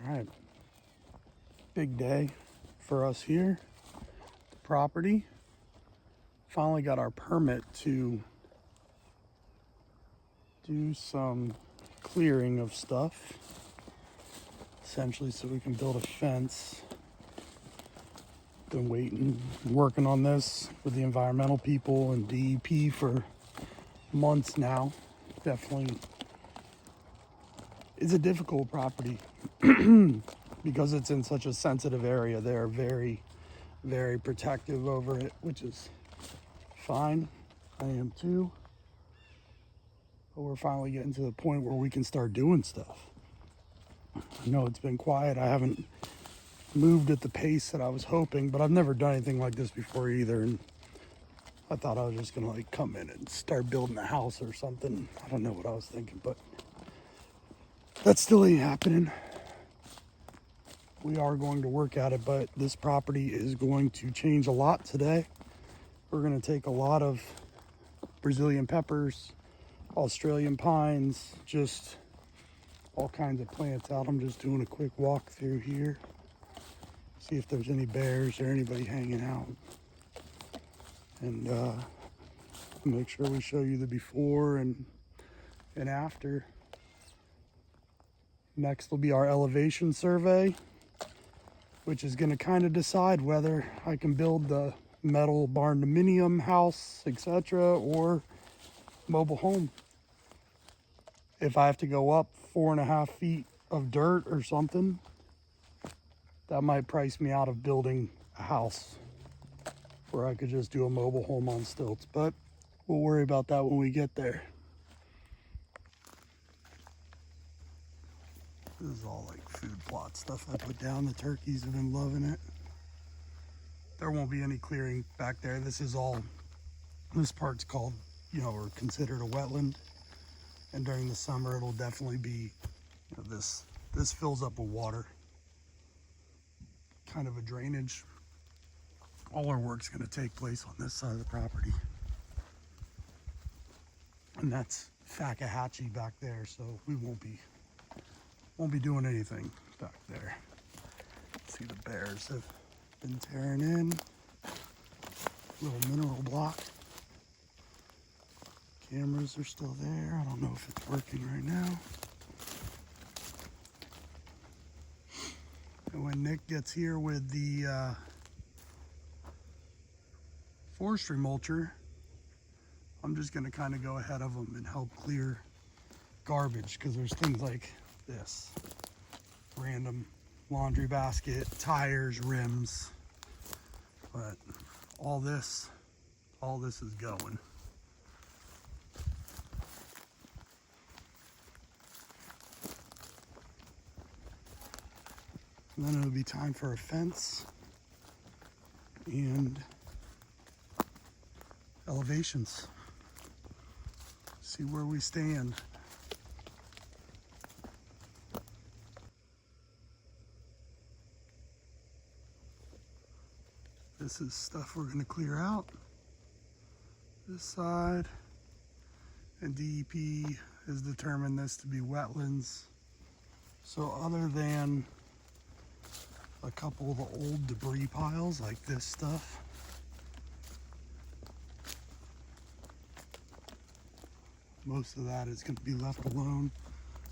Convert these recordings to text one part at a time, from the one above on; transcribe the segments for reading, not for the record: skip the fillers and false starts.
All right, big day for us here. The property finally got our permit to do some clearing of stuff, essentially, so we can build a fence. Been waiting, working on this with the environmental people and DEP for months now. Definitely, it's a difficult property because it's in such a sensitive area. They're very, very protective over it, which is fine. I am too. But we're finally getting to the point where we can start doing stuff. I know it's been quiet. I haven't moved at the pace that I was hoping, but I've never done anything like this before either. And I thought I was just gonna like come in and start building a house or something. I don't know what I was thinking, but that still ain't happening. We are going to work at it, but this property is going to change a lot today. We're gonna take a lot of Brazilian peppers, Australian pines, just all kinds of plants out. I'm just doing a quick walk through here. See if there's any bears or anybody hanging out. And make sure we show you the before and after. Next will be our elevation survey, which is gonna kind of decide whether I can build the metal barn dominium house, etc., or mobile home. If I have to go up 4.5 feet of dirt or something, that might price me out of building a house where I could just do a mobile home on stilts, but we'll worry about that when we get there. This is all like food plot stuff I put down. The turkeys have been loving it. There won't be any clearing back there. This part's called, or considered a wetland. And during the summer, it'll definitely be, this fills up with water. Kind of a drainage. All our work's gonna take place on this side of the property. And that's fakahatchee back there, so we won't be doing anything back there. See, the bears have been tearing in. Little mineral block. Cameras are still there. I don't know if it's working right now. And when Nick gets here with the forestry mulcher, I'm just gonna kind of go ahead of him and help clear garbage, because there's things like this. Random laundry basket, tires, rims, but all this is going. And then it'll be time for a fence and elevations. See where we stand. This is stuff we're gonna clear out. This side. And DEP has determined this to be wetlands. So other than a couple of the old debris piles like this stuff, most of that is going to be left alone.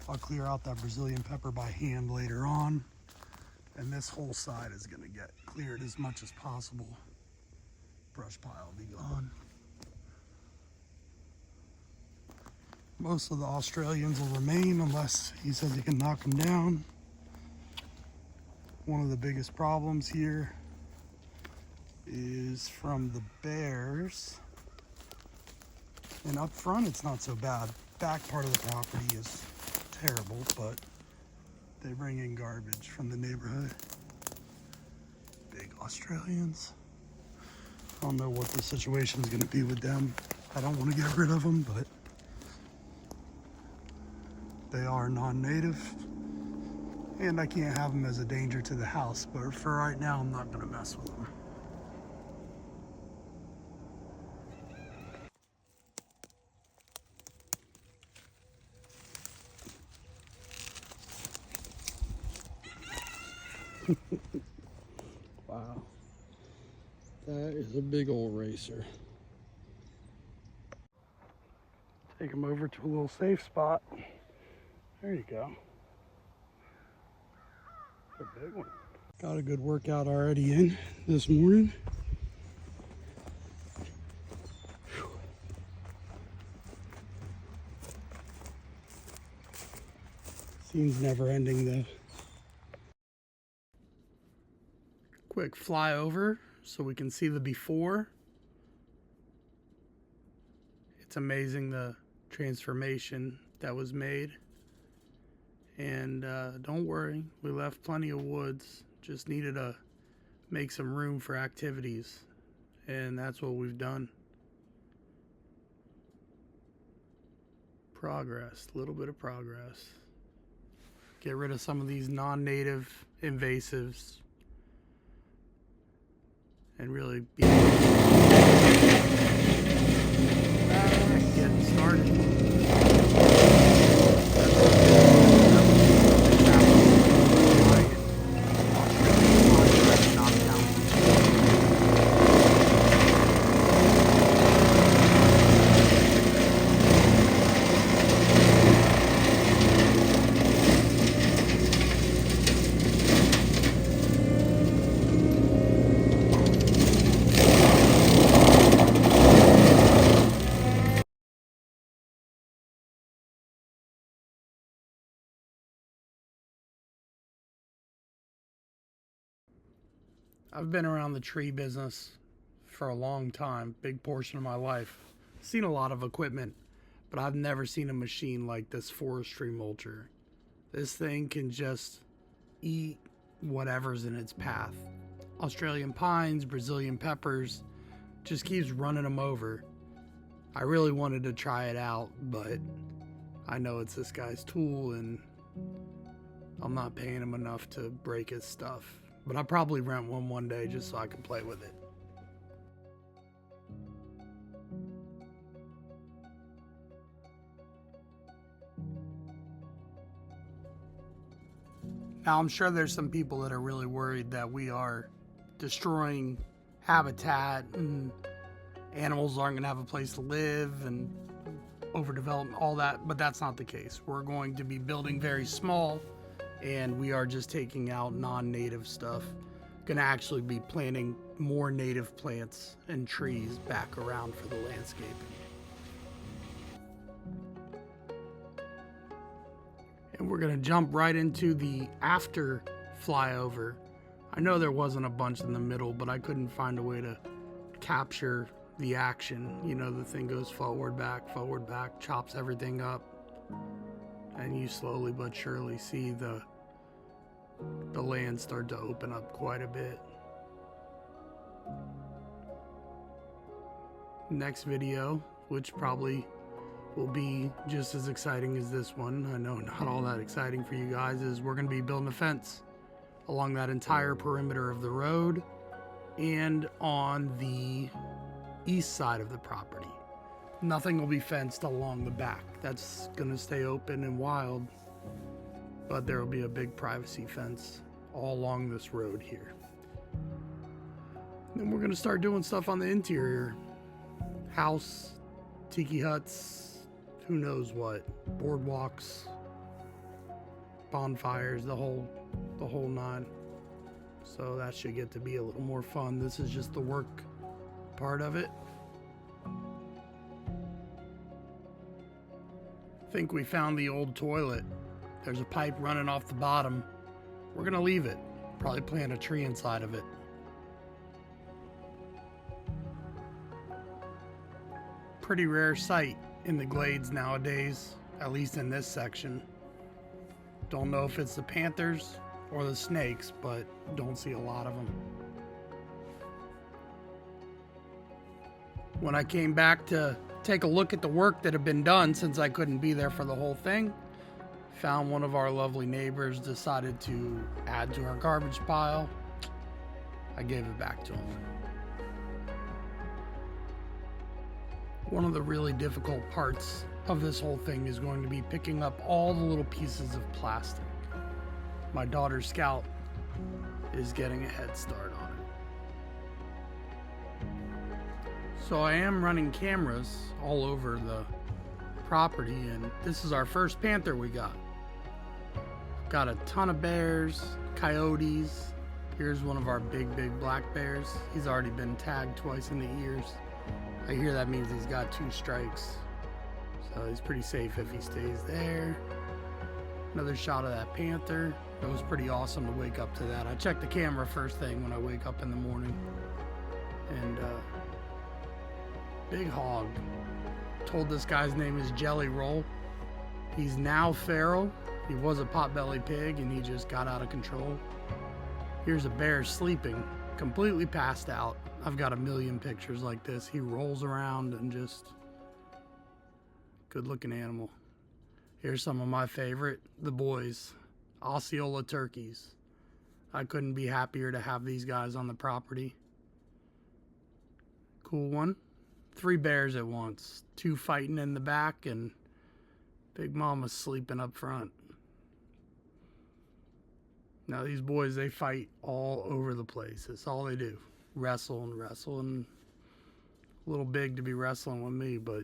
I'll clear out that Brazilian pepper by hand later on, and this whole side is going to get cleared as much as possible. Brush pile will be gone. Most of the Australians will remain unless he says he can knock them down. One of the biggest problems here is from the bears. And up front, it's not so bad. Back part of the property is terrible, but they bring in garbage from the neighborhood. Big Australians. I don't know what the situation is going to be with them. I don't want to get rid of them, but they are non-native. And I can't have them as a danger to the house, but for right now, I'm not going to mess with them. Wow. That is a big old racer. Take him over to a little safe spot. There you go. A big one. Got a good workout already in this morning. Seems never ending though. Quick flyover so we can see the before. It's amazing the transformation that was made. And don't worry, we left plenty of woods. Just needed to make some room for activities. And that's what we've done. Progress, a little bit of progress. Get rid of some of these non-native invasives and really be getting started. I've been around the tree business for a long time, big portion of my life. Seen a lot of equipment, but I've never seen a machine like this forestry mulcher. This thing can just eat whatever's in its path. Australian pines, Brazilian peppers, just keeps running them over. I really wanted to try it out, but I know it's this guy's tool and I'm not paying him enough to break his stuff. But I'll probably rent one day just so I can play with it. Now I'm sure there's some people that are really worried that we are destroying habitat and animals aren't going to have a place to live and overdevelopment, all that, but that's not the case. We're going to be building very small and we are just taking out non-native stuff. Gonna actually be planting more native plants and trees back around for the landscape. And we're gonna jump right into the after flyover. I know there wasn't a bunch in the middle, but I couldn't find a way to capture the action. You know, the thing goes forward, back, chops everything up. And you slowly but surely see the land start to open up quite a bit. Next video, which probably will be just as exciting as this one, I know not all that exciting for you guys, is we're going to be building a fence along that entire perimeter of the road and on the east side of the property. Nothing will be fenced along the back. That's going to stay open and wild, but there will be a big privacy fence all along this road here. Then we're going to start doing stuff on the interior. House, tiki huts, who knows what, boardwalks, bonfires, the whole nine. So that should get to be a little more fun. This is just the work part of it. I think we found the old toilet. There's a pipe running off the bottom. We're gonna leave it. Probably plant a tree inside of it. Pretty rare sight in the glades nowadays, at least in this section. Don't know if it's the panthers or the snakes, but don't see a lot of them. When I came back to take a look at the work that had been done, since I couldn't be there for the whole thing, found one of our lovely neighbors decided to add to our garbage pile. I gave it back to him. One of the really difficult parts of this whole thing is going to be picking up all the little pieces of plastic. My daughter Scout is getting a head start on it. So I am running cameras all over the property, and this is our first panther we got. Got a ton of bears, coyotes. Here's one of our big black bears. He's already been tagged twice in the ears. I hear that means he's got 2 strikes. So he's pretty safe if he stays there. Another shot of that panther. It was pretty awesome to wake up to that. I check the camera first thing when I wake up in the morning. And big hog. Told this guy's name is Jelly Roll. He's now feral. He was a potbelly pig and he just got out of control. Here's a bear sleeping, completely passed out. I've got a million pictures like this. He rolls around and just good looking animal. Here's some of my favorite, the boys, Osceola turkeys. I couldn't be happier to have these guys on the property. Cool one. 3 bears at once, 2 fighting in the back and Big Mama's sleeping up front. Now these boys, they fight all over the place. That's all they do. Wrestle and wrestle, and a little big to be wrestling with me, but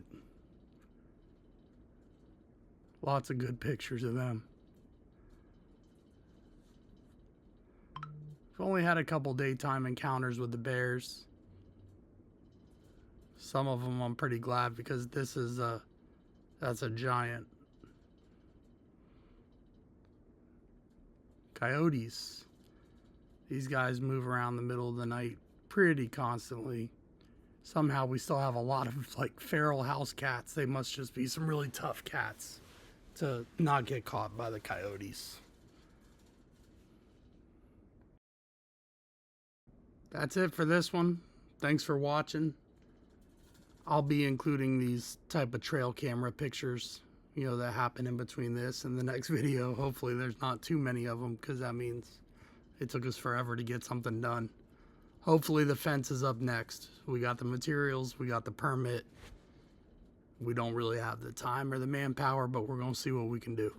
lots of good pictures of them. I've only had a couple daytime encounters with the bears. Some of them I'm pretty glad because this is that's a giant. Coyotes. These guys move around the middle of the night pretty constantly. Somehow we still have a lot of like feral house cats. They must just be some really tough cats to not get caught by the coyotes. That's it for this one. Thanks for watching. I'll be including these type of trail camera pictures, you know, that happen in between this and the next video. Hopefully there's not too many of them, because that means it took us forever to get something done. Hopefully the fence is up next. We got the materials, we got the permit. We don't really have the time or the manpower, but we're going to see what we can do.